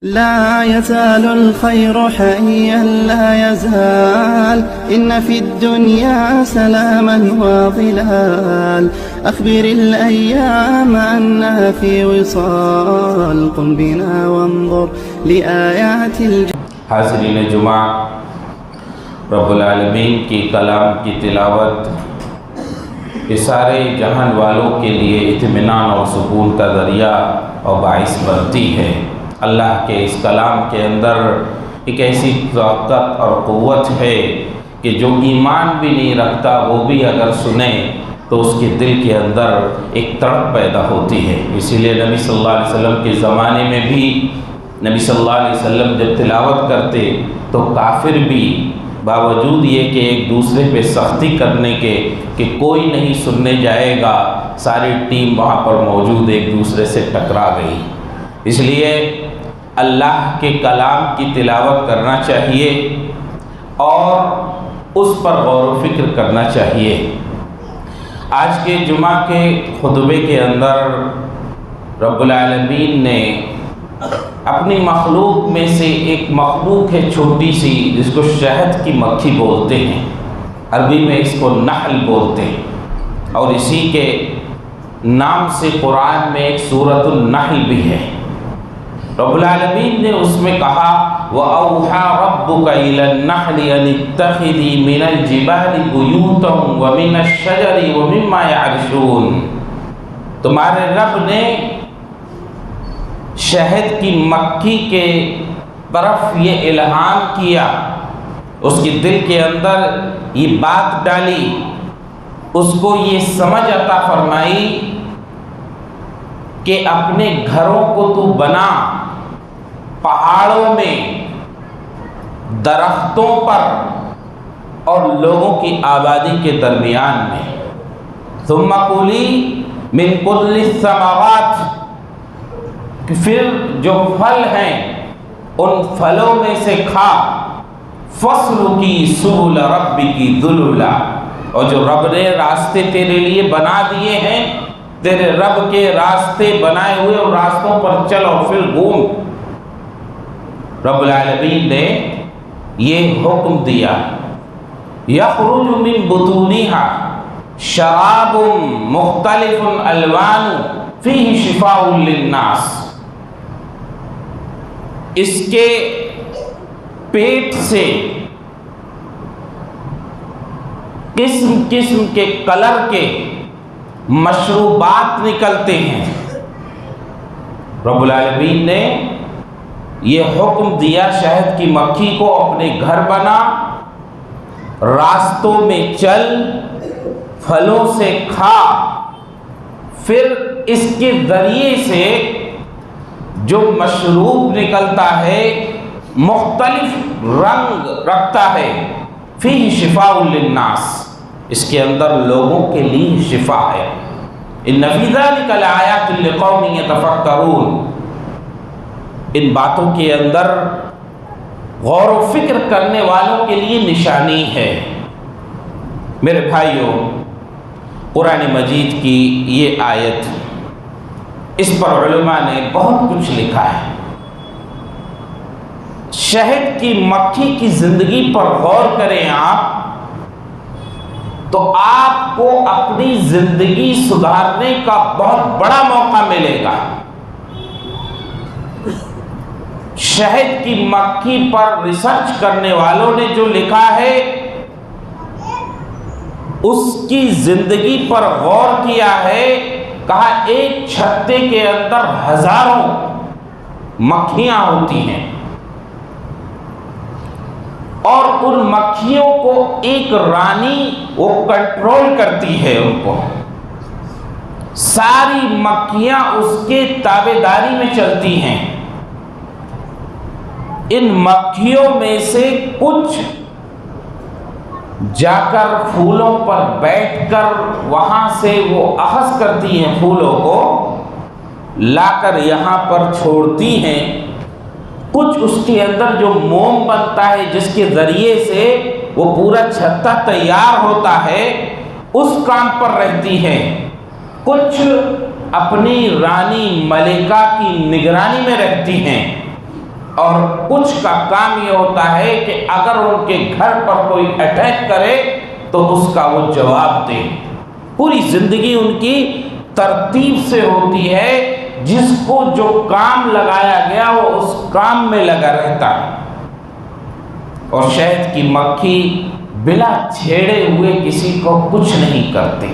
لا يزال الخير حيا لا يزال إن في الدنيا سلاما وظلال أخبر الأيام أنها في وصال قم بنا وانظر لآيات حاضرین جمعہ، رب العالمین کی کلام کی تلاوت اس سارے جہان والوں کے لیے اطمینان اور سکون کا ذریعہ اور باعث بنتی ہے۔ اللہ کے اس کلام کے اندر ایک ایسی طاقت اور قوت ہے کہ جو ایمان بھی نہیں رکھتا وہ بھی اگر سنے تو اس کے دل کے اندر ایک تڑپ پیدا ہوتی ہے۔ اسی لیے نبی صلی اللہ علیہ وسلم کے زمانے میں بھی نبی صلی اللہ علیہ وسلم جب تلاوت کرتے تو کافر بھی باوجود یہ کہ ایک دوسرے پہ سختی کرنے کے کہ کوئی نہیں سننے جائے گا، ساری ٹیم وہاں پر موجود ایک دوسرے سے ٹکرا گئی۔ اس لیے اللہ کے کلام کی تلاوت کرنا چاہیے اور اس پر غور و فکر کرنا چاہیے۔ آج کے جمعہ کے خطبے کے اندر رب العالمین نے اپنی مخلوق میں سے ایک مخلوق ہے چھوٹی سی، جس کو شہد کی مکھی بولتے ہیں، عربی میں اس کو نحل بولتے ہیں، اور اسی کے نام سے قرآن میں ایک سورۃ النحل بھی ہے۔ رب العالمین نے اس میں کہا وَأَوْحَى رَبُّكَ إِلَى النَّحْلِ أَنِ اتَّخِذِي مِنَ الْجِبَالِ بُيُوتًا وَمِنَ الشَّجَرِ وَمِمَّا يَعْرِشُونَ، تمہارے رب نے شہد کی مکھی کے طرف یہ الہام کیا، اس کے دل کے اندر یہ بات ڈالی، اس کو یہ سمجھ عطا فرمائی کہ اپنے گھروں کو تو بنا پہاڑوں میں، درختوں پر اور لوگوں کی آبادی کے درمیان میں۔ ثم کُلی من کل الثمرات، پھر جو پھل ہیں ان پھلوں میں سے کھا، فَاسْلُكِي سُبُلَ رَبِّكِ ذُلُلًا، اور جو رب نے راستے تیرے لیے بنا دیے ہیں، تیرے رب کے راستے بنائے ہوئے اور راستوں پر چل اور پھر گھوم۔ رب العالمین نے یہ حکم دیا یخرج من بطونها شراب مختلف الوان فیہ شفاء للناس، اس کے پیٹ سے قسم قسم کے کلر کے مشروبات نکلتے ہیں۔ رب العالمین نے یہ حکم دیا شہد کی مکھی کو اپنے گھر بنا، راستوں میں چل، پھلوں سے کھا، پھر اس کے ذریعے سے جو مشروب نکلتا ہے مختلف رنگ رکھتا ہے، فیہ شفاء للناس، اس کے اندر لوگوں کے لیے شفا ہے۔ ان فی ذلک لآیات لقوم یتفکرون، ان باتوں کے اندر غور و فکر کرنے والوں کے لیے نشانی ہے۔ میرے بھائیوں، قرآن مجید کی یہ آیت، اس پر علماء نے بہت کچھ لکھا ہے۔ شہد کی مکھی کی زندگی پر غور کریں آپ تو آپ کو اپنی زندگی سدھارنے کا بہت بڑا موقع ملے گا۔ شہد کی مکھی پر ریسرچ کرنے والوں نے جو لکھا ہے، اس کی زندگی پر غور کیا ہے، کہا ایک چھتے کے اندر ہزاروں مکھیاں ہوتی ہیں، اور ان مکھیوں کو ایک رانی وہ کنٹرول کرتی ہے، ان کو ساری مکھیاں اس کے تابعداری میں چلتی ہیں۔ ان مکھیوں میں سے کچھ جا کر پھولوں پر بیٹھ کر وہاں سے وہ اخذ کرتی ہیں، پھولوں کو لا کر یہاں پر چھوڑتی ہیں، کچھ اس کے اندر جو موم بنتا ہے جس کے ذریعے سے وہ پورا چھتا تیار ہوتا ہے، اس کام پر رہتی ہیں، کچھ اپنی رانی ملکہ کی نگرانی میں رہتی ہیں، اور کچھ کا کام یہ ہوتا ہے کہ اگر ان کے گھر پر کوئی اٹیک کرے تو اس کا وہ جواب دے۔ پوری زندگی ان کی ترتیب سے ہوتی ہے، جس کو جو کام لگایا گیا وہ اس کام میں لگا رہتا ہے۔ اور شہد کی مکھی بلا چھیڑے ہوئے کسی کو کچھ نہیں کرتے۔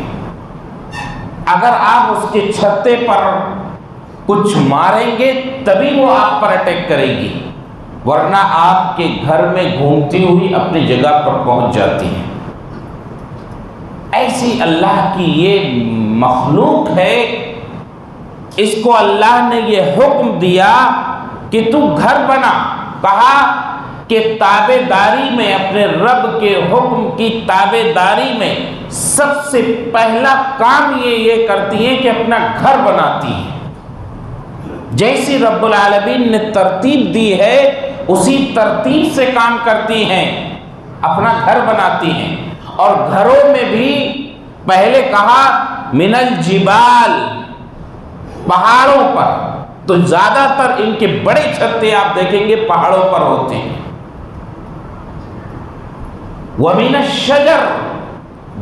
اگر آپ اس کے چھتے پر کچھ ماریں گے تبھی وہ آپ پر اٹیک کرے گی، ورنہ آپ کے گھر میں گھومتی ہوئی اپنی جگہ پر پہنچ جاتی ہے۔ ایسی اللہ کی یہ مخلوق ہے، اس کو اللہ نے یہ حکم دیا کہ تو گھر بنا۔ کہا کہ تابع داری میں، اپنے رب کے حکم کی تابع داری میں سب سے پہلا کام یہ کرتی ہیں کہ اپنا گھر بناتی ہیں۔ جیسی رب العالمین نے ترتیب دی ہے اسی ترتیب سے کام کرتی ہیں، اپنا گھر بناتی ہیں۔ اور گھروں میں بھی پہلے کہا من الجبال، پہاڑوں پر، تو زیادہ تر ان کے بڑے چھتے آپ دیکھیں گے پہاڑوں پر ہوتے ہیں۔ وَمِنَ الشَّجَرِ،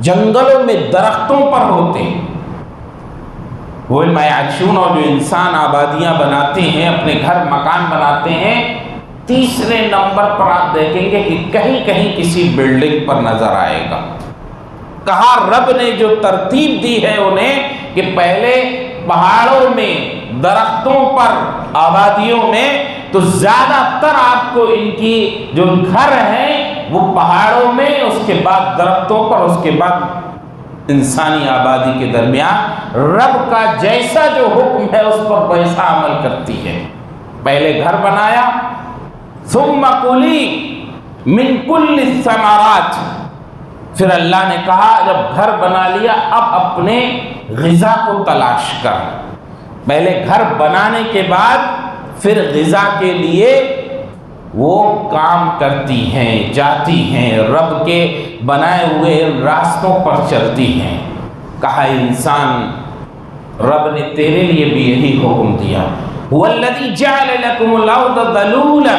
جنگلوں میں درختوں پر ہوتے ہیں۔ وہ معاشون، اور جو انسان آبادیاں بناتے ہیں، اپنے گھر مکان بناتے ہیں، تیسرے نمبر پر آپ دیکھیں گے کہ کہیں کہیں کسی بلڈنگ پر نظر آئے گا۔ کہا رب نے جو ترتیب دی ہے انہیں کہ پہلے پہاڑوں میں، درختوں پر، آبادیوں میں، تو زیادہ تر آپ کو ان کی جو گھر ہیں وہ پہاڑوں میں، اس کے بعد درختوں پر، اس کے بعد انسانی آبادی کے درمیان رب کا جیسا جو حکم ہے اس پر ویسا عمل کرتی ہے۔ پہلے گھر بنایا، ثم کلی من کل الثمرات، پھر اللہ نے کہا جب گھر بنا لیا اب اپنے غذا کو تلاش کر۔ پہلے گھر بنانے کے بعد پھر غذا کے لیے وہ کام کرتی ہیں، جاتی ہیں، رب کے بنائے ہوئے راستوں پر چلتی ہیں۔ کہا انسان رب نے تیرے لیے بھی یہی حکم دیا، هو الذی جعل لکم الارض ذلولا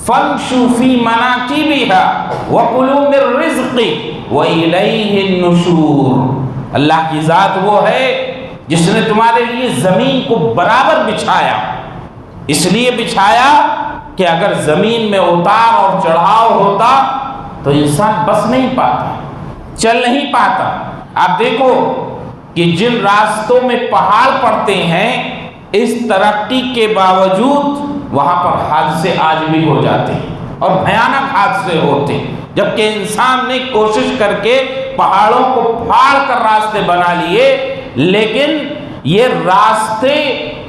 فامشوا فی مناکبها وکلوا من رزقہ والیہ النشور۔ اللہ کی ذات وہ ہے جس نے تمہارے لیے زمین کو برابر بچھایا، اس لیے بچھایا کہ اگر زمین میں اتار اور چڑھاؤ ہوتا تو انسان بس نہیں پاتا، چل نہیں پاتا۔ آپ دیکھو کہ جن راستوں میں پہاڑ پڑتے ہیں، اس ترقی کے باوجود وہاں پر حادثے آج بھی ہو جاتے ہیں اور بھیانک حادثے ہوتے ہیں، جبکہ انسان نے کوشش کر کے پہاڑوں کو پھاڑ کر راستے بنا لیے، لیکن یہ راستے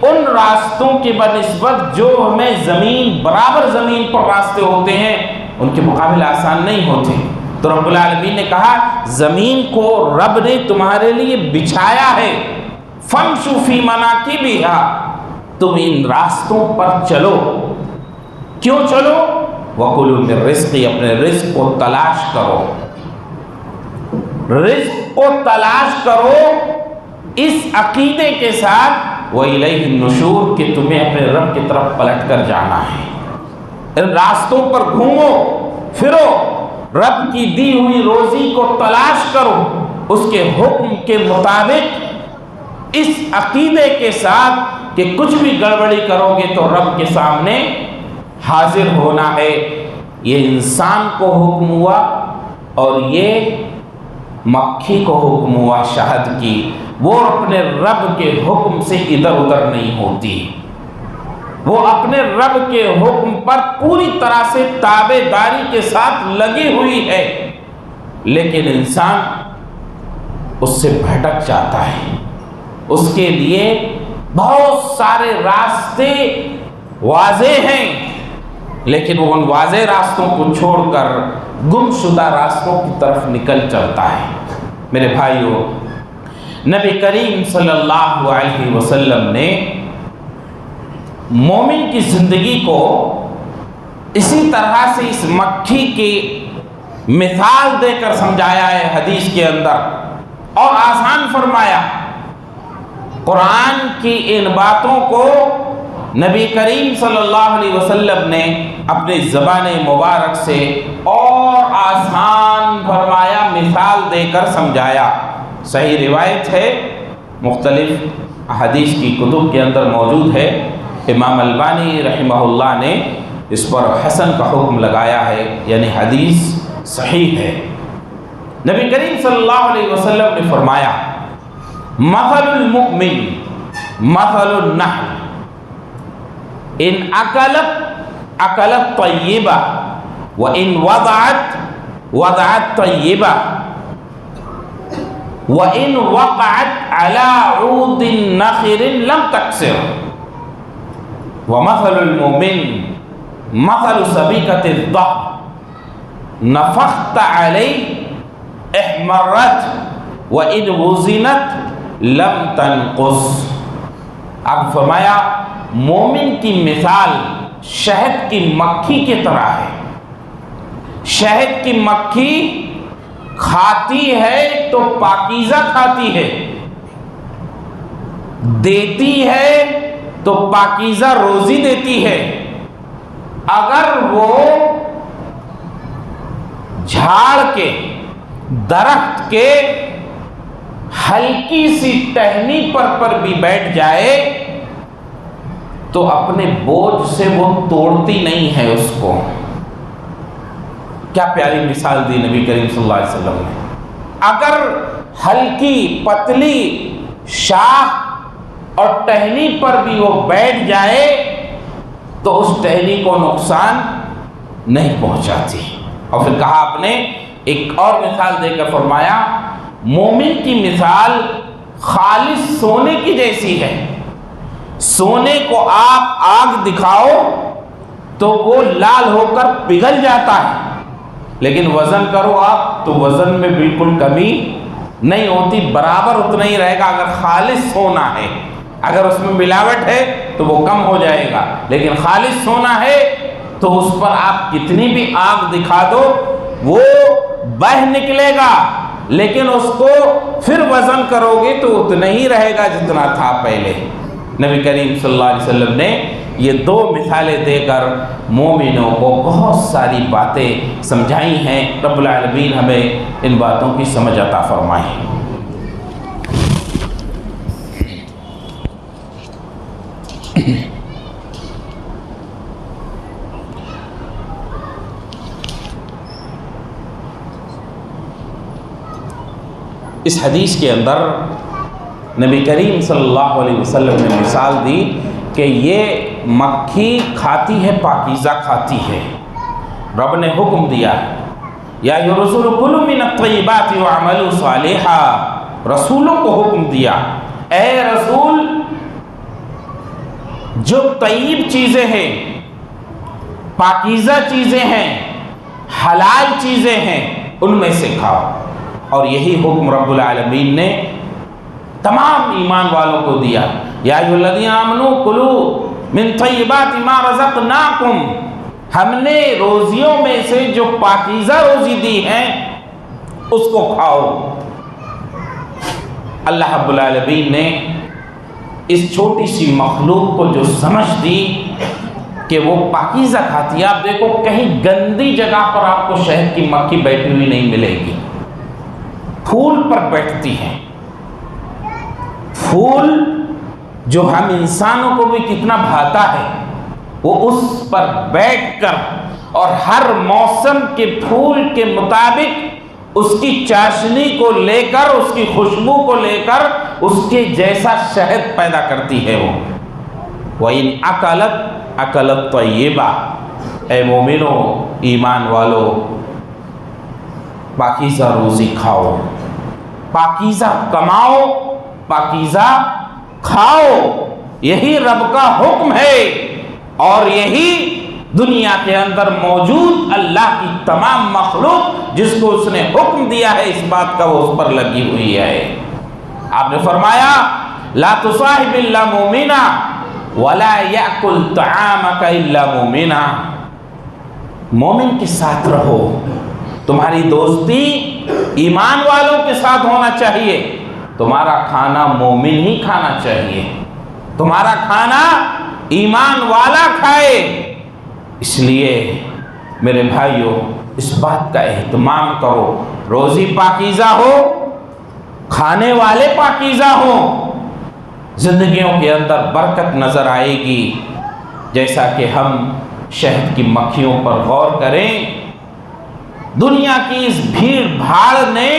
ان راستوں کی بنسبت جو ہمیں زمین برابر زمین پر راستے ہوتے ہیں ان کے مقابلے آسان نہیں ہوتے۔ تو رب العالمین نے کہا زمین کو رب نے تمہارے لیے بچھایا ہے، فامشوا فی مناکبہا، تم ان راستوں پر چلو۔ کیوں چلو؟ وَكُلُوا مِن رِزْقِهِ، اپنے رزق کو تلاش کرو، رزق کو تلاش کرو اس عقیدے کے ساتھ وَإِلَيْهِ النُّشُورُ کہ تمہیں اپنے رب کی طرف پلٹ کر جانا ہے۔ ان راستوں پر گھومو پھرو، رب کی دی ہوئی روزی کو تلاش کرو، اس کے حکم کے مطابق، اس عقیدے کے ساتھ کہ کچھ بھی گڑبڑی کرو گے تو رب کے سامنے حاضر ہونا ہے۔ یہ انسان کو حکم ہوا اور یہ مکھی کو حکم ہوا شہد کی، وہ اپنے رب کے حکم سے ادھر ادھر نہیں ہوتی، وہ اپنے رب کے حکم پر پوری طرح سے تابع داری کے ساتھ لگی ہوئی ہے، لیکن انسان اس سے بھٹک جاتا ہے۔ اس کے لیے بہت سارے راستے واضح ہیں، لیکن وہ ان واضح راستوں کو چھوڑ کر گمشدہ راستوں کی طرف نکل چلتا ہے۔ میرے بھائیو، نبی کریم صلی اللہ علیہ وسلم نے مومن کی زندگی کو اسی طرح سے اس مکھی کی مثال دے کر سمجھایا ہے حدیث کے اندر، اور آسان فرمایا۔ قرآن کی ان باتوں کو نبی کریم صلی اللہ علیہ وسلم نے اپنی زبان مبارک سے اور آسان فرمایا، مثال دے کر سمجھایا۔ صحیح روایت ہے، مختلف حدیث کی کتب کے اندر موجود ہے۔ امام البانی رحمہ اللہ نے اس پر حسن کا حکم لگایا ہے، یعنی حدیث صحیح ہے۔ نبی کریم صلی اللہ علیہ وسلم نے فرمایا، مثل المؤمن مثل النحل ان اکلت طیبہ وان وضعت طیبہ وان وقعت على عود نخر لم تکسر ومثل المؤمن مثل سبیکۃ الضب نفخت علیہ احمرت وان وزنت لم تنقص۔ اب فرمایا مومن کی مثال شہد کی مکھی کی طرح ہے۔ شہد کی مکھی کھاتی ہے تو پاکیزہ کھاتی ہے، دیتی ہے تو پاکیزہ روزی دیتی ہے۔ اگر وہ جھاڑ کے درخت کے ہلکی سی ٹہنی پر بھی بیٹھ جائے تو اپنے بوجھ سے وہ توڑتی نہیں ہے اس کو۔ کیا پیاری مثال دی نبی کریم صلی اللہ علیہ وسلم نے۔ اگر ہلکی پتلی شاخ اور ٹہنی پر بھی وہ بیٹھ جائے تو اس ٹہنی کو نقصان نہیں پہنچاتی۔ اور پھر کہا آپ نے، ایک اور مثال دے کر فرمایا، مومن کی مثال خالص سونے کی جیسی ہے۔ سونے کو آپ آگ دکھاؤ تو وہ لال ہو کر پگھل جاتا ہے، لیکن وزن کرو آپ تو وزن میں بالکل کمی نہیں ہوتی، برابر اتنا ہی رہے گا اگر خالص سونا ہے۔ اگر اس میں ملاوٹ ہے تو وہ کم ہو جائے گا، لیکن خالص سونا ہے تو اس پر آپ کتنی بھی آگ دکھا دو وہ بہہ نکلے گا، لیکن اس کو پھر وزن کرو گے تو اتنا ہی رہے گا جتنا تھا پہلے۔ نبی کریم صلی اللہ علیہ وسلم نے یہ دو مثالیں دے کر مومنوں کو بہت ساری باتیں سمجھائی ہیں۔ رب العالمین ہمیں ان باتوں کی سمجھ عطا فرمائے۔ اس حدیث کے اندر نبی کریم صلی اللہ علیہ وسلم نے مثال دی کہ یہ مکھی کھاتی ہے، پاکیزہ کھاتی ہے۔ رب نے حکم دیا، یا ایھا الرسول کلوا من الطیبات واعملوا صالحا، رسولوں کو حکم دیا، اے رسول جو طیب چیزیں ہیں، پاکیزہ چیزیں ہیں، حلال چیزیں ہیں، ان میں سے کھاؤ۔ اور یہی حکم رب العالمین نے تمام ایمان والوں کو دیا، یا ایھا الذین آمنوا کلوا من طیبات ما رزقناکم، ہم نے روزیوں میں سے جو پاکیزہ روزی دی ہے اس کو کھاؤ۔ اللہ رب العالمین نے اس چھوٹی سی مخلوق کو جو سمجھ دی کہ وہ پاکیزہ کھاتی ہے، آپ دیکھو کہیں گندی جگہ پر آپ کو شہد کی مکھی بیٹھی ہوئی نہیں ملے گی، پھول پر بیٹھتی ہیں۔ پھول جو ہم انسانوں کو بھی کتنا بھاتا ہے، وہ اس پر بیٹھ کر اور ہر موسم کے پھول کے مطابق اس کی چاشنی کو لے کر، اس کی خوشبو کو لے کر اس کے جیسا شہد پیدا کرتی ہے وہ۔ وَإِنْ أَكَلَتْ طَيِّبًا، اے مومنو، ایمان والو، پاکیزہ روزی کھاؤ، پاکیزہ کماؤ، پاکیزہ کھاؤ۔ یہی رب کا حکم ہے، اور یہی دنیا کے اندر موجود اللہ کی تمام مخلوق جس کو اس نے حکم دیا ہے اس بات کا، وہ اس پر لگی ہوئی ہے۔ آپ نے فرمایا، لا تصاحب الا مومنا ولا یاکل طعامک الا مومنا، مومن کے ساتھ رہو، تمہاری دوستی ایمان والوں کے ساتھ ہونا چاہیے، تمہارا کھانا مومن ہی کھانا چاہیے، تمہارا کھانا ایمان والا کھائے۔ اس لیے میرے بھائیوں اس بات کا اہتمام کرو، روزی پاکیزہ ہو، کھانے والے پاکیزہ ہوں، زندگیوں کے اندر برکت نظر آئے گی۔ جیسا کہ ہم شہد کی مکھیوں پر غور کریں، دنیا کی اس بھیڑ بھاڑ نے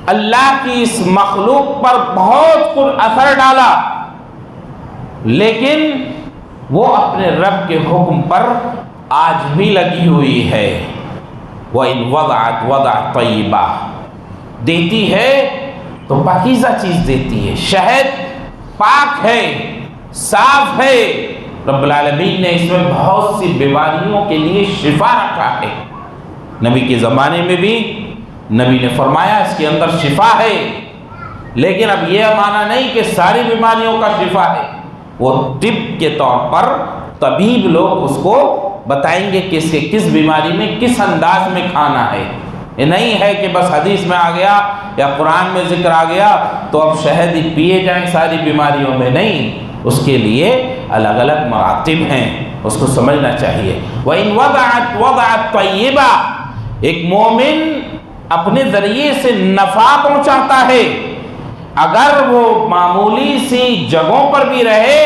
اللہ کی اس مخلوق پر بہت کچھ اثر ڈالا، لیکن وہ اپنے رب کے حکم پر آج بھی لگی ہوئی ہے۔ وَإِنْ وَضَعَتْ وَضَعَتْ طَيِّبًا، دیتی ہے تو پاکیزہ چیز دیتی ہے۔ شہد پاک ہے، صاف ہے، رب العالمین نے اس میں بہت سی بیماریوں کے لیے شفا رکھا ہے۔ نبی کے زمانے میں بھی نبی نے فرمایا اس کے اندر شفا ہے، لیکن اب یہ معنی نہیں کہ ساری بیماریوں کا شفا ہے۔ وہ طب کے طور پر طبیب لوگ اس کو بتائیں گے کہ کس بیماری میں کس انداز میں کھانا ہے۔ یہ نہیں ہے کہ بس حدیث میں آ گیا یا قرآن میں ذکر آ گیا تو اب شہد ہی پیے جائیں ساری بیماریوں میں، نہیں، اس کے لیے الگ الگ مراتب ہیں، اس کو سمجھنا چاہیے۔ وَإِنْ وَضَعَتْ وَضَعَتْ طَيِّبًا، ایک مومن اپنے ذریعے سے نفع پہنچاتا ہے، اگر وہ معمولی سی جگہوں پر بھی رہے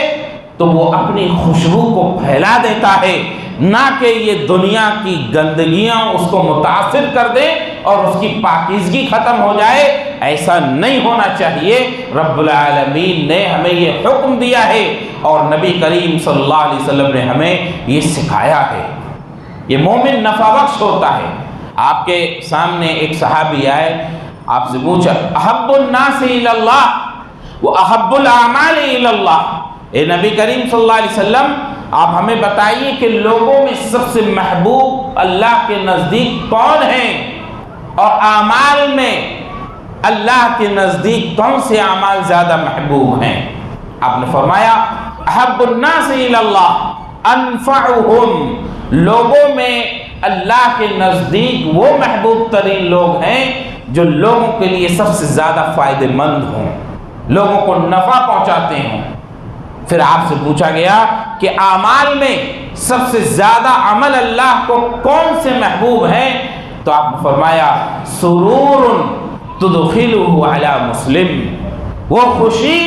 تو وہ اپنی خوشبو کو پھیلا دیتا ہے، نہ کہ یہ دنیا کی گندگیاں اس کو متاثر کر دیں اور اس کی پاکیزگی ختم ہو جائے۔ ایسا نہیں ہونا چاہیے۔ رب العالمین نے ہمیں یہ حکم دیا ہے اور نبی کریم صلی اللہ علیہ وسلم نے ہمیں یہ سکھایا ہے۔ یہ مومن نفع بخش ہوتا ہے۔ آپ کے سامنے ایک صحابی آئے، آپ سے پوچھا احب الناس الی اللہ و احب الاعمال الی اللہ، اے نبی کریم صلی اللہ علیہ وسلم آپ ہمیں بتائیے کہ لوگوں میں سب سے محبوب اللہ کے نزدیک کون ہیں، اور اعمال میں اللہ کے نزدیک کون سے اعمال زیادہ محبوب ہیں؟ آپ نے فرمایا احب الناس الی اللہ انفعہم، لوگوں میں اللہ کے نزدیک وہ محبوب ترین لوگ ہیں جو لوگوں کے لیے سب سے زیادہ فائدہ مند ہوں، لوگوں کو نفع پہنچاتے ہوں۔ پھر آپ سے پوچھا گیا کہ اعمال میں سب سے زیادہ عمل اللہ کو کون سے محبوب ہیں، تو آپ نے فرمایا سرور تدخلہ علی مسلم، وہ خوشی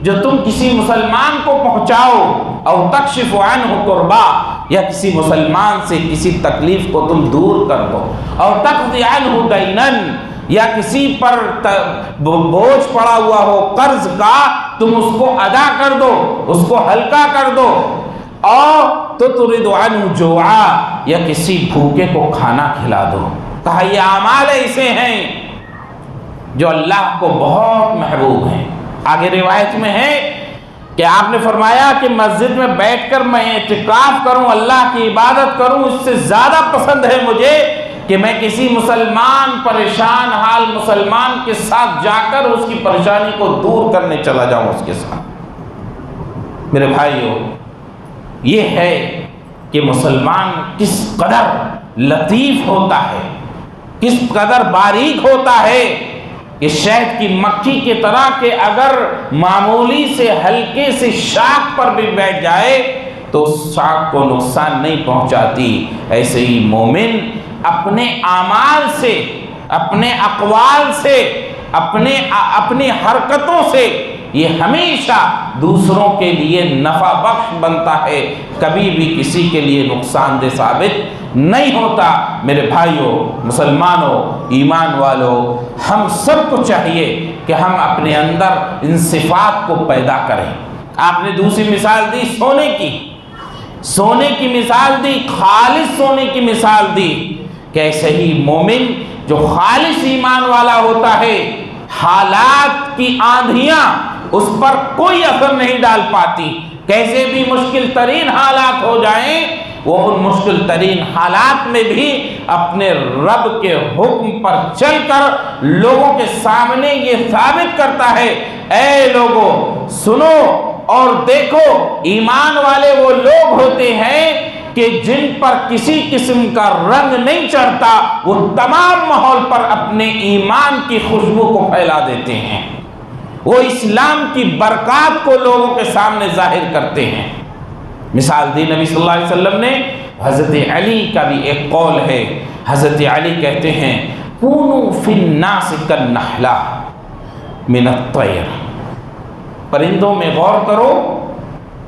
جو تم کسی مسلمان کو پہنچاؤ، او تکشف عنہ کربا، یا کسی مسلمان سے کسی تکلیف کو تم دور کر دو، او تقضی عنہ دینا، یا کسی پر بوجھ پڑا ہوا ہو قرض کا تم اس کو ادا کر دو، اس کو ہلکا کر دو، اور تطرد عنہ جوعا، یا کسی بھوکے کو کھانا کھلا دو۔ کہا یہ اعمال ایسے ہیں جو اللہ کو بہت محبوب ہیں۔ آگے روایت میں ہے کہ آپ نے فرمایا کہ مسجد میں بیٹھ کر میں اعتکاف کروں، اللہ کی عبادت کروں، اس سے زیادہ پسند ہے مجھے کہ میں کسی مسلمان پریشان حال مسلمان کے ساتھ جا کر اس کی پریشانی کو دور کرنے چلا جاؤں اس کے ساتھ۔ میرے بھائیوں، یہ ہے کہ مسلمان کس قدر لطیف ہوتا ہے، کس قدر باریک ہوتا ہے کہ شہد کی مکھی کی طرح کہ اگر معمولی سے ہلکے سے شاخ پر بھی بیٹھ جائے تو اس شاخ کو نقصان نہیں پہنچاتی۔ ایسے ہی مومن اپنے اعمال سے، اپنے اقوال سے، اپنی حرکتوں سے یہ ہمیشہ دوسروں کے لیے نفع بخش بنتا ہے، کبھی بھی کسی کے لیے نقصان دہ ثابت نہیں ہوتا۔ میرے بھائیوں، مسلمانوں، ایمان والوں، ہم سب کو چاہیے کہ ہم اپنے اندر ان صفات کو پیدا کریں۔ آپ نے دوسری مثال دی سونے کی مثال دی، خالص سونے کی مثال دی، کہ ایسے ہی مومن جو خالص ایمان والا ہوتا ہے، حالات کی آندھیاں اس پر کوئی اثر نہیں ڈال پاتی، کیسے بھی مشکل ترین حالات ہو جائیں وہ ان مشکل ترین حالات میں بھی اپنے رب کے حکم پر چل کر لوگوں کے سامنے یہ ثابت کرتا ہے، اے لوگوں سنو اور دیکھو، ایمان والے وہ لوگ ہوتے ہیں کہ جن پر کسی قسم کا رنگ نہیں چڑھتا، وہ تمام ماحول پر اپنے ایمان کی خوشبو کو پھیلا دیتے ہیں، وہ اسلام کی برکات کو لوگوں کے سامنے ظاہر کرتے ہیں۔ مثال دی نبی صلی اللہ علیہ وسلم نے۔ حضرت علی کا بھی ایک قول ہے، حضرت علی کہتے ہیں کونوا فی الناس کالنحلہ من الطیر، پرندوں میں غور کرو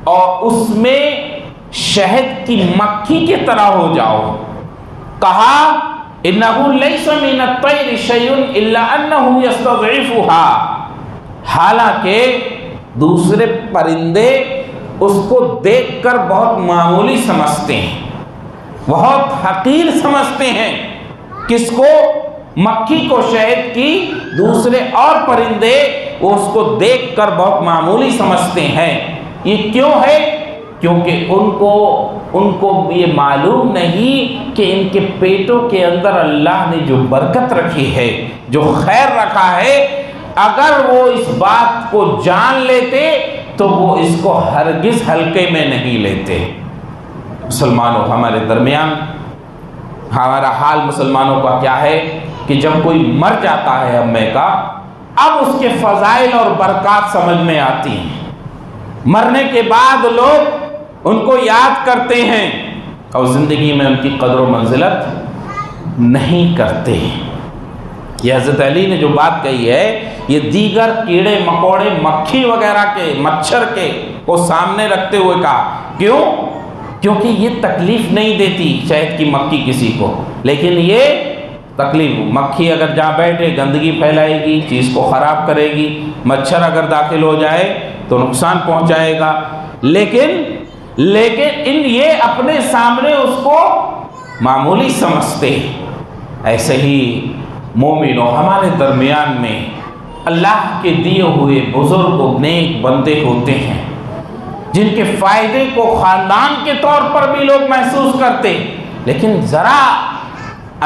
اور اس میں شہد کی مکھی کی طرح ہو جاؤ۔ کہا انہ لیس من الطیر شیء الا انہ یستضعفها، حالانکہ دوسرے پرندے اس کو دیکھ کر بہت معمولی سمجھتے ہیں، بہت حقیر سمجھتے ہیں۔ کس کو؟ مکھی کو، شہد کی۔ دوسرے اور پرندے وہ اس کو دیکھ کر بہت معمولی سمجھتے ہیں۔ یہ کیوں ہے؟ کیونکہ ان کو یہ معلوم نہیں کہ ان کے پیٹوں کے اندر اللہ نے جو برکت رکھی ہے، جو خیر رکھا ہے، اگر وہ اس بات کو جان لیتے تو وہ اس کو ہرگز ہلکے میں نہیں لیتے۔ مسلمانوں، ہمارے درمیان ہمارا حال مسلمانوں کا کیا ہے کہ جب کوئی مر جاتا ہے ہمیں کا، اب اس کے فضائل اور برکات سمجھ میں آتی ہیں۔ مرنے کے بعد لوگ ان کو یاد کرتے ہیں اور زندگی میں ان کی قدر و منزلت نہیں کرتے۔ یہ حضرت علی نے جو بات کہی ہے، یہ دیگر کیڑے مکوڑے مکھی وغیرہ کے، مچھر کے کو سامنے رکھتے ہوئے کہا۔ کیوں؟ کیونکہ یہ تکلیف نہیں دیتی شہد کی مکھی کسی کو، لیکن یہ تکلیف، مکھی اگر جہاں بیٹھے گندگی پھیلائے گی، چیز کو خراب کرے گی، مچھر اگر داخل ہو جائے تو نقصان پہنچائے گا، لیکن یہ اپنے سامنے اس کو معمولی سمجھتے۔ ایسے ہی مومنوں، ہمارے درمیان میں اللہ کے دیے ہوئے بزرگ و نیک بندے ہوتے ہیں جن کے فائدے کو خاندان کے طور پر بھی لوگ محسوس کرتے، لیکن ذرا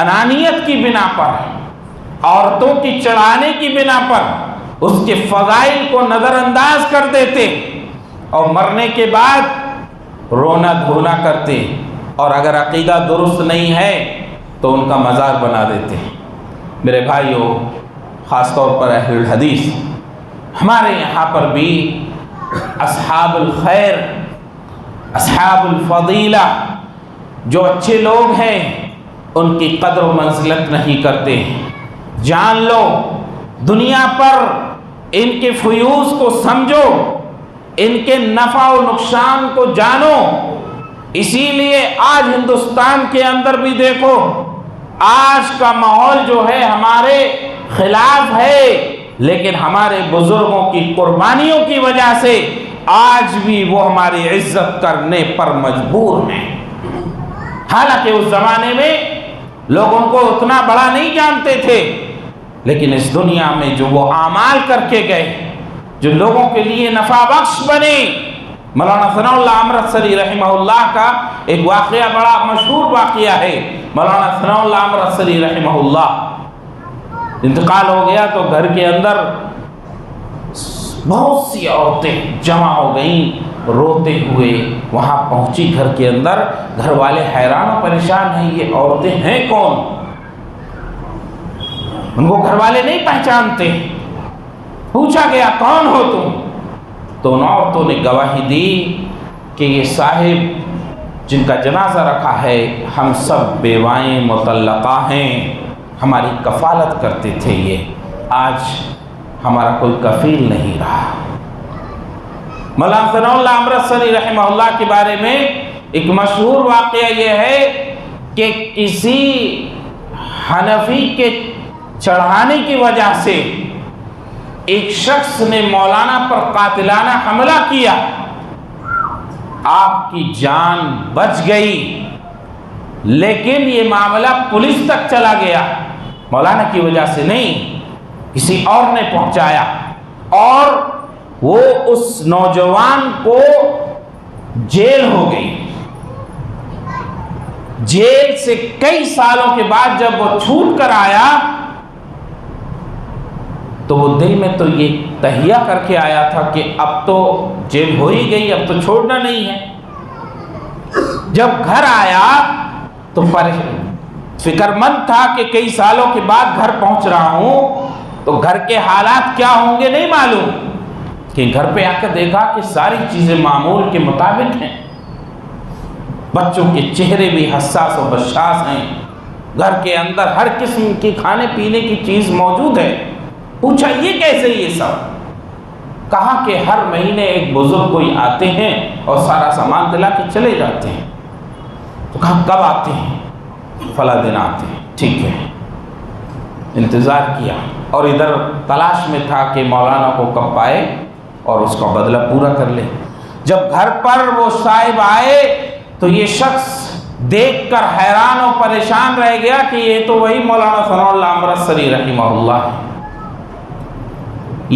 انانیت کی بنا پر، عورتوں کی چڑھانے کی بنا پر اس کے فضائل کو نظر انداز کر دیتے اور مرنے کے بعد رونا دھونا کرتے، اور اگر عقیدہ درست نہیں ہے تو ان کا مزار بنا دیتے۔ میرے بھائیوں، خاص طور پر اہل الحدیث، ہمارے یہاں پر بھی اصحاب الخیر، اصحاب الفضیلہ، جو اچھے لوگ ہیں، ان کی قدر و منزلت نہیں کرتے۔ جان لو، دنیا پر ان کے فیوز کو سمجھو، ان کے نفع و نقصان کو جانو۔ اسی لیے آج ہندوستان کے اندر بھی دیکھو، آج کا ماحول جو ہے ہمارے خلاف ہے، لیکن ہمارے بزرگوں کی قربانیوں کی وجہ سے آج بھی وہ ہماری عزت کرنے پر مجبور ہیں۔ حالانکہ اس زمانے میں لوگ ان کو اتنا بڑا نہیں جانتے تھے، لیکن اس دنیا میں جو وہ اعمال کر کے گئے، جو لوگوں کے لیے نفع بخش بنے۔ مولانا ثناء اللہ امرتسری رحمہ اللہ کا ایک واقعہ، بڑا مشہور واقعہ ہے۔ مولانا ثناء اللہ امرتسری رحمہ اللہ انتقال ہو گیا تو گھر کے اندر بہت سی عورتیں جمع ہو گئیں روتے ہوئے، وہاں پہنچی گھر کے اندر، گھر والے حیران و پریشان ہیں، یہ عورتیں ہیں کون؟ ان کو گھر والے نہیں پہچانتے۔ پوچھا گیا کون ہو تم؟ تو ان عورتوں نے گواہی دی کہ یہ صاحب جن کا جنازہ رکھا ہے، ہم سب بیوائیں مطلقہ ہیں، ہماری کفالت کرتے تھے، یہ آج ہمارا کوئی کفیل نہیں رہا۔ مولانا ثناء اللہ امرتسری رحمہ اللہ کے بارے میں ایک مشہور واقعہ یہ ہے کہ کسی حنفی کے چڑھانے کی وجہ سے ایک شخص نے مولانا پر قاتلانہ حملہ کیا، آپ کی جان بچ گئی، لیکن یہ معاملہ پولیس تک چلا گیا، مولانا کی وجہ سے نہیں، کسی اور نے پہنچایا، اور وہ اس نوجوان کو جیل ہو گئی۔ جیل سے کئی سالوں کے بعد جب وہ چھوٹ کر آیا تو وہ دل میں تو یہ تہیہ کر کے آیا تھا کہ اب تو جیل ہو ہی گئی، اب تو چھوڑنا نہیں ہے۔ جب گھر آیا تو فکر مند تھا کہ کئی سالوں کے بعد گھر پہنچ رہا ہوں تو گھر کے حالات کیا ہوں گے نہیں معلوم، کہ گھر پہ آ کر دیکھا کہ ساری چیزیں معمول کے مطابق ہیں، بچوں کے چہرے بھی حساس و بشاش ہیں، گھر کے اندر ہر قسم کی کھانے پینے کی چیز موجود ہے۔ پوچھا یہ کیسے یہ سب؟ کہا کہ ہر مہینے ایک بزرگ کوئی آتے ہیں اور سارا سامان دلا کے چلے جاتے ہیں۔ تو کہا کب آتے ہیں؟ فلاں دن آتے ہیں۔ ٹھیک ہے، انتظار کیا اور ادھر تلاش میں تھا کہ مولانا کو کب پائے اور اس کا بدلہ پورا کر لے۔ جب گھر پر وہ صاحب آئے تو یہ شخص دیکھ کر حیران و پریشان رہ گیا کہ یہ تو وہی مولانا ثناء اللہ امرتسری رحمہ اللہ ہے۔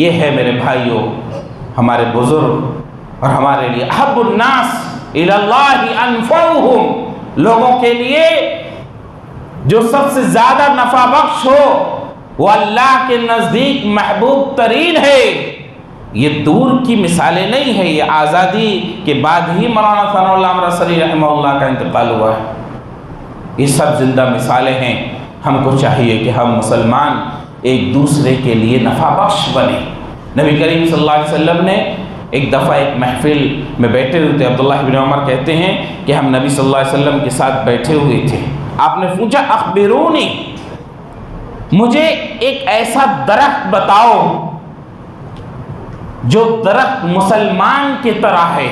یہ ہے میرے بھائیوں ہمارے بزرگ، اور ہمارے لیے احب الناس الی اللہ انفعہم، لوگوں کے لیے جو سب سے زیادہ نفع بخش ہو وہ اللہ کے نزدیک محبوب ترین ہے۔ یہ دور کی مثالیں نہیں ہیں، یہ آزادی کے بعد ہی مولانا ثناء اللہ امرتسری رحمہ اللہ کا انتقال ہوا ہے۔ یہ سب زندہ مثالیں ہیں۔ ہم کو چاہیے کہ ہم مسلمان ایک دوسرے کے لیے نفع بخش بنے۔ نبی کریم صلی اللہ علیہ وسلم نے ایک دفعہ ایک محفل میں بیٹھے ہوئے تھے، عبداللہ بن عمر کہتے ہیں کہ ہم نبی صلی اللہ علیہ وسلم کے ساتھ بیٹھے ہوئے تھے، آپ نے پوچھا اخبرونی، مجھے ایک ایسا درخت بتاؤ جو درخت مسلمان کی طرح ہے۔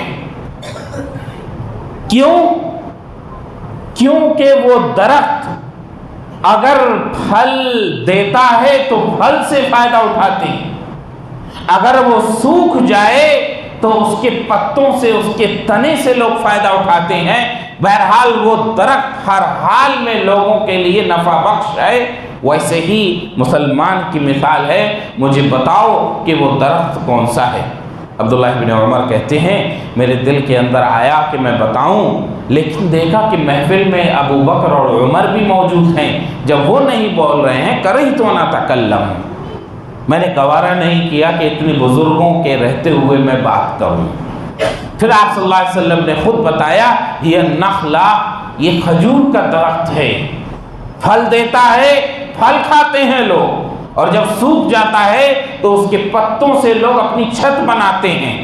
کیونکہ وہ درخت اگر پھل دیتا ہے تو پھل سے فائدہ اٹھاتے ہیں، اگر وہ سوکھ جائے تو اس کے پتوں سے، اس کے تنے سے لوگ فائدہ اٹھاتے ہیں۔ بہرحال وہ درخت ہر حال میں لوگوں کے لیے نفع بخش ہے، ویسے ہی مسلمان کی مثال ہے۔ مجھے بتاؤ کہ وہ درخت کون سا ہے؟ عبداللہ بن عمر کہتے ہیں میرے دل کے اندر آیا کہ میں بتاؤں، لیکن دیکھا کہ محفل میں ابو بکر اور عمر بھی موجود ہیں، جب وہ نہیں بول رہے ہیں کرہت ان اتکلم، میں نے گوارا نہیں کیا کہ اتنے بزرگوں کے رہتے ہوئے میں بات کروں۔ پھر آپ صلی اللہ علیہ وسلم نے خود بتایا یہ نخلا، یہ کھجور کا درخت ہے، پھل دیتا ہے، پھل کھاتے ہیں لوگ، اور جب سوکھ جاتا ہے تو اس کے پتوں سے لوگ اپنی چھت بناتے ہیں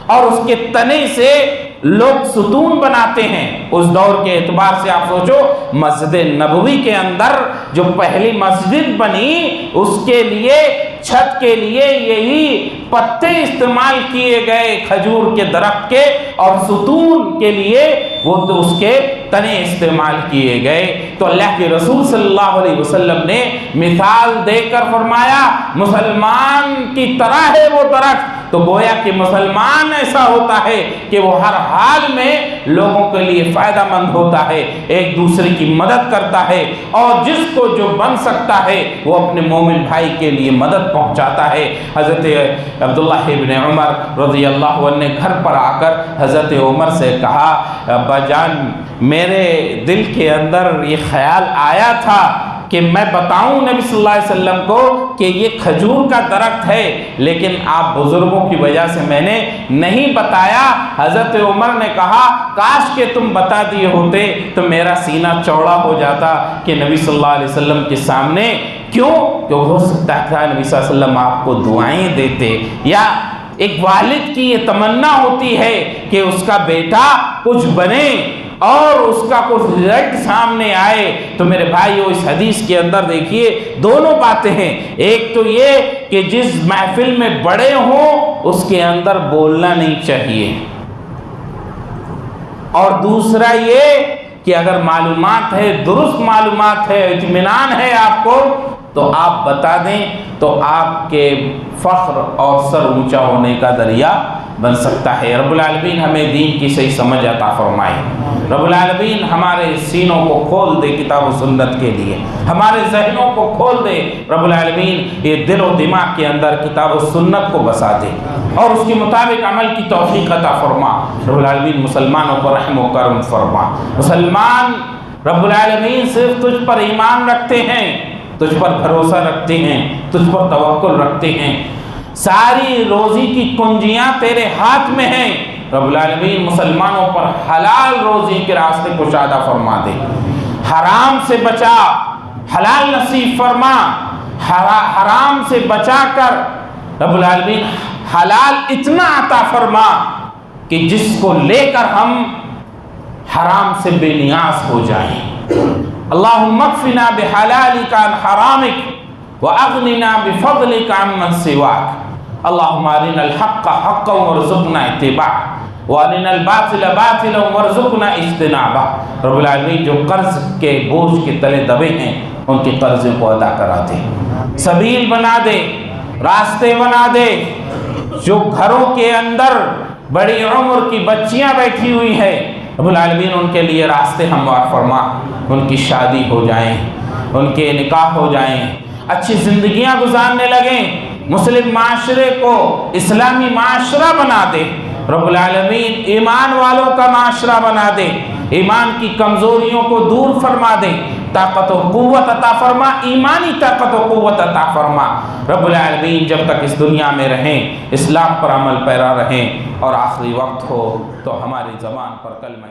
اور اس کے تنے سے لوگ ستون بناتے ہیں۔ اس دور کے اعتبار سے آپ سوچو، مسجد نبوی کے اندر جو پہلی مسجد بنی اس کے لیے چھت کے لیے یہی پتے استعمال کیے گئے کھجور کے درخت کے، اور ستون کے لیے وہ تو اس کے تنے استعمال کیے گئے۔ تو اللہ کے رسول صلی اللہ علیہ وسلم نے مثال دے کر فرمایا مسلمان کی طرح ہے وہ درخت۔ تو گویا کہ مسلمان ایسا ہوتا ہے کہ وہ ہر حال میں لوگوں کے لیے فائدہ مند ہوتا ہے، ایک دوسرے کی مدد کرتا ہے، اور جس کو جو بن سکتا ہے وہ اپنے مومن بھائی کے لیے مدد پہنچاتا ہے۔ حضرت عبداللہ بن عمر رضی اللہ عنہ نے گھر پر آ کر حضرت عمر سے کہا ابا جان میرے دل کے اندر یہ خیال آیا تھا کہ میں بتاؤں نبی صلی اللہ علیہ وسلم کو کہ یہ کھجور کا درخت ہے، لیکن آپ بزرگوں کی وجہ سے میں نے نہیں بتایا۔ حضرت عمر نے کہا کاش کہ تم بتا دیے ہوتے تو میرا سینہ چوڑا ہو جاتا کہ نبی صلی اللہ علیہ وسلم کے سامنے، کیوں کہ ہو سکتا تھا نبی صلی اللہ علیہ وسلم آپ کو دعائیں دیتے، یا ایک والد کی یہ تمنا ہوتی ہے کہ اس کا بیٹا کچھ بنے اور اس کا کچھ رزلٹ سامنے آئے۔ تو میرے بھائیو اس حدیث کے اندر دیکھیے دونوں باتیں ہیں، ایک تو یہ کہ جس محفل میں بڑے ہوں اس کے اندر بولنا نہیں چاہیے، اور دوسرا یہ کہ اگر معلومات ہے، درست معلومات ہے، اطمینان ہے آپ کو تو آپ بتا دیں، تو آپ کے فخر اور سر اونچا ہونے کا ذریعہ بن سکتا ہے۔ رب العالمین ہمیں دین کی صحیح سمجھ عطا فرمائے، رب العالمین ہمارے سینوں کو کھول دے کتاب و سنت کے لیے، ہمارے ذہنوں کو کھول دے، رب العالمین یہ دل و دماغ کے اندر کتاب و سنت کو بسا دے اور اس کے مطابق عمل کی توفیق عطا فرما۔ رب العالمین مسلمانوں پر رحم و کرم فرما۔ مسلمان رب العالمین صرف تجھ پر ایمان رکھتے ہیں، تجھ پر بھروسہ رکھتے ہیں، تجھ پر توکل رکھتے ہیں، ساری روزی کی کنجیاں تیرے ہاتھ میں ہیں۔ رب العالمین مسلمانوں پر حلال روزی کے راستے کشادہ فرما دے، حرام سے بچا، حلال نصیب فرما، حرام سے بچا کر رب العالمین حلال اتنا عطا فرما کہ جس کو لے کر ہم حرام سے بے نیاز ہو جائیں۔ اللہم اکفنا بحلالک عن حرامک واغننا بفضلک عمن سواک۔ اللہم ارنا الحق حقا وارزقنا اتباعہ وارنا الباطل باطلا وارزقنا اجتنابہ۔ رب العالمین جو قرض کے بوجھ کے تلے دبے ہیں ان کے قرض کو ادا کرا دے، سبیل بنا دے، راستے بنا دے۔ جو گھروں کے اندر بڑی عمر کی بچیاں بیٹھی ہوئی ہیں رب العالمین ان کے لیے راستے ہموار فرما، ان کی شادی ہو جائیں، ان کے نکاح ہو جائیں، اچھی زندگیاں گزارنے لگیں، مسلم معاشرے کو اسلامی معاشرہ بنا دے رب العالمین، ایمان والوں کا معاشرہ بنا دے، ایمان کی کمزوریوں کو دور فرما دے، طاقت و قوت عطا فرما، ایمانی طاقت و قوت عطا فرما رب العالمین۔ جب تک اس دنیا میں رہیں اسلام پر عمل پیرا رہیں، اور آخری وقت ہو تو ہماری زبان پر کلمہ